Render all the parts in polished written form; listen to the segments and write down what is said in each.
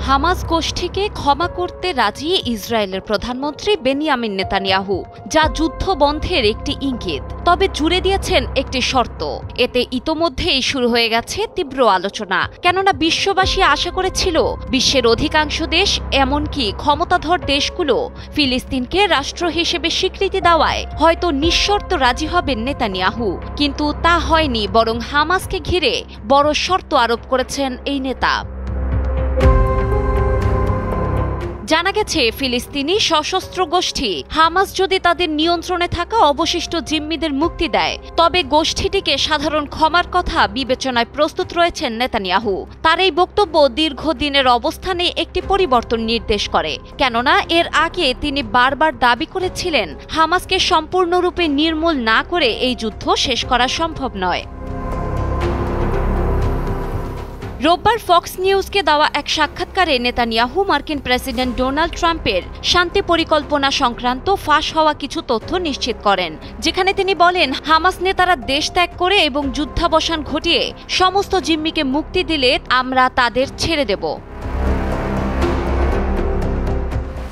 Hamas গোষ্ঠীকে ক্ষমা করতে রাজি ইসরায়েলের প্রধানমন্ত্রী বেনিয়ামিন নেতানিয়াহু, যা যুদ্ধ বন্ধের একটি ইঙ্গিত। তবে জুড়ে দিয়েছেন একটি শর্ত। এতে ইতোমধ্যেই শুরু হয়ে গেছে তীব্র আলোচনা, কেননা বিশ্ববাসী আশা করেছিল বিশ্বের অধিকাংশ দেশ, এমনকি ক্ষমতাধর দেশগুলো ফিলিস্তিনকে রাষ্ট্র হিসেবে স্বীকৃতি দেওয়ায় হয়তো নিঃশর্ত রাজি হবেন নেতানিয়াহু। কিন্তু তা হয়নি, বরং হামাসকে ঘিরে বড় শর্ত আরোপ করেছেন এই নেতা। জানা গেছে, ফিলিস্তিনি সশস্ত্র গোষ্ঠী হামাস যদি তাদের নিয়ন্ত্রণে থাকা অবশিষ্ট জিম্মিদের মুক্তি দেয়, তবে গোষ্ঠীটিকে সাধারণ ক্ষমার কথা বিবেচনায় প্রস্তুত রয়েছেন নেতানিয়াহু। তার এই বক্তব্য দীর্ঘদিনের অবস্থানে একটি পরিবর্তন নির্দেশ করে, কেননা এর আগে তিনি বারবার দাবি করেছিলেন হামাসকে সম্পূর্ণরূপে নির্মূল না করে এই যুদ্ধ শেষ করা সম্ভব নয়। রোববার ফক্স নিউজকে দেওয়া এক সাক্ষাৎকারে নেতানিয়াহু মার্কিন প্রেসিডেন্ট ডোনাল্ড ট্রাম্পের শান্তি পরিকল্পনা সংক্রান্ত ফাঁস হওয়া কিছু তথ্য নিশ্চিত করেন, যেখানে তিনি বলেন হামাস নেতারা দেশ ত্যাগ করে এবং যুদ্ধাবসান ঘটিয়ে সমস্ত জিম্মিকে মুক্তি দিলে আমরা তাদের ছেড়ে দেব।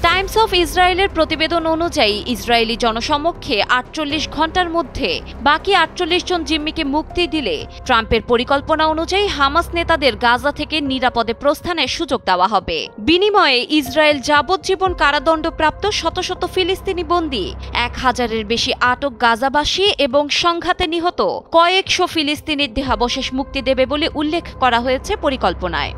টাইমস অফ ইসরায়েলের প্রতিবেদন অনুযায়ী ইসরায়েলি জনসমক্ষে 48 ঘণ্টার মধ্যে বাকি 48 জন জিম্মিকে মুক্তি দিলে ট্রাম্পের পরিকল্পনা অনুযায়ী হামাস নেতাদের গাজা থেকে নিরাপদে প্রস্থানের সুযোগ দেওয়া হবে। বিনিময়ে ইসরায়েল যাবজ্জীবন কারাদণ্ডপ্রাপ্ত শত শত ফিলিস্তিনি বন্দী, 1000-এর বেশি আটক গাজাবাসী এবং সংঘাতে নিহত কয়েকশো ফিলিস্তিনির দেহাবশেষ মুক্তি দেবে বলে উল্লেখ করা হয়েছে পরিকল্পনায়।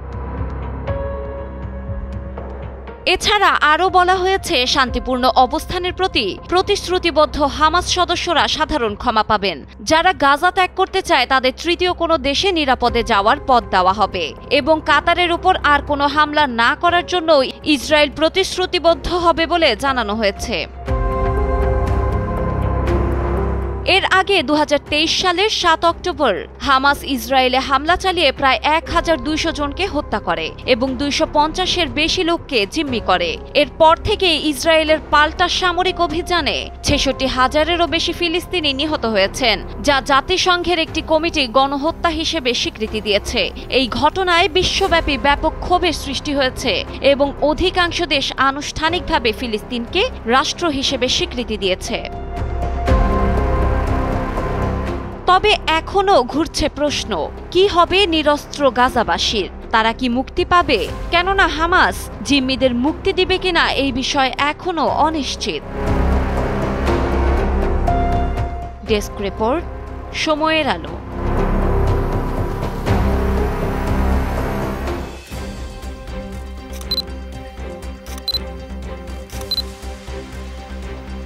এছাড়া আরও বলা হয়েছে, শান্তিপূর্ণ অবস্থানের প্রতি প্রতিশ্রুতিবদ্ধ হামাস সদস্যরা সাধারণ ক্ষমা পাবেন। যারা গাজা ত্যাগ করতে চায় তাদের তৃতীয় কোনো দেশে নিরাপদে যাওয়ার পথ দেওয়া হবে এবং কাতারের উপর আর কোনো হামলা না করার জন্য ইসরায়েল প্রতিশ্রুতিবদ্ধ হবে বলে জানানো হয়েছে। এর আগে 2023 সালের 7 অক্টোবর হামাস ইসরায়েলে হামলা চালিয়ে প্রায় 1200 জনকে হত্যা করে এবং 250-এর বেশি লোককে জিম্মি করে। এরপর থেকে ইসরায়েলের পাল্টা সামরিক অভিযানে 66,000-এরও বেশি ফিলিস্তিনি নিহত হয়েছেন, যা জাতিসংঘের একটি কমিটি গণহত্যা হিসেবে স্বীকৃতি দিয়েছে। এই ঘটনায় বিশ্বব্যাপী ব্যাপক ক্ষোভের সৃষ্টি হয়েছে এবং অধিকাংশ দেশ আনুষ্ঠানিকভাবে ফিলিস্তিনকে রাষ্ট্র হিসেবে স্বীকৃতি দিয়েছে। তবে এখনও ঘুরছে প্রশ্ন, কি হবে নিরস্ত্র গাজাবাসীর? তারা কি মুক্তি পাবে? কেননা হামাস জিম্মিদের মুক্তি দিবে কিনা এই বিষয়ে এখনও অনিশ্চিত। ডেস্ক রিপোর্ট, সময়ের আলো।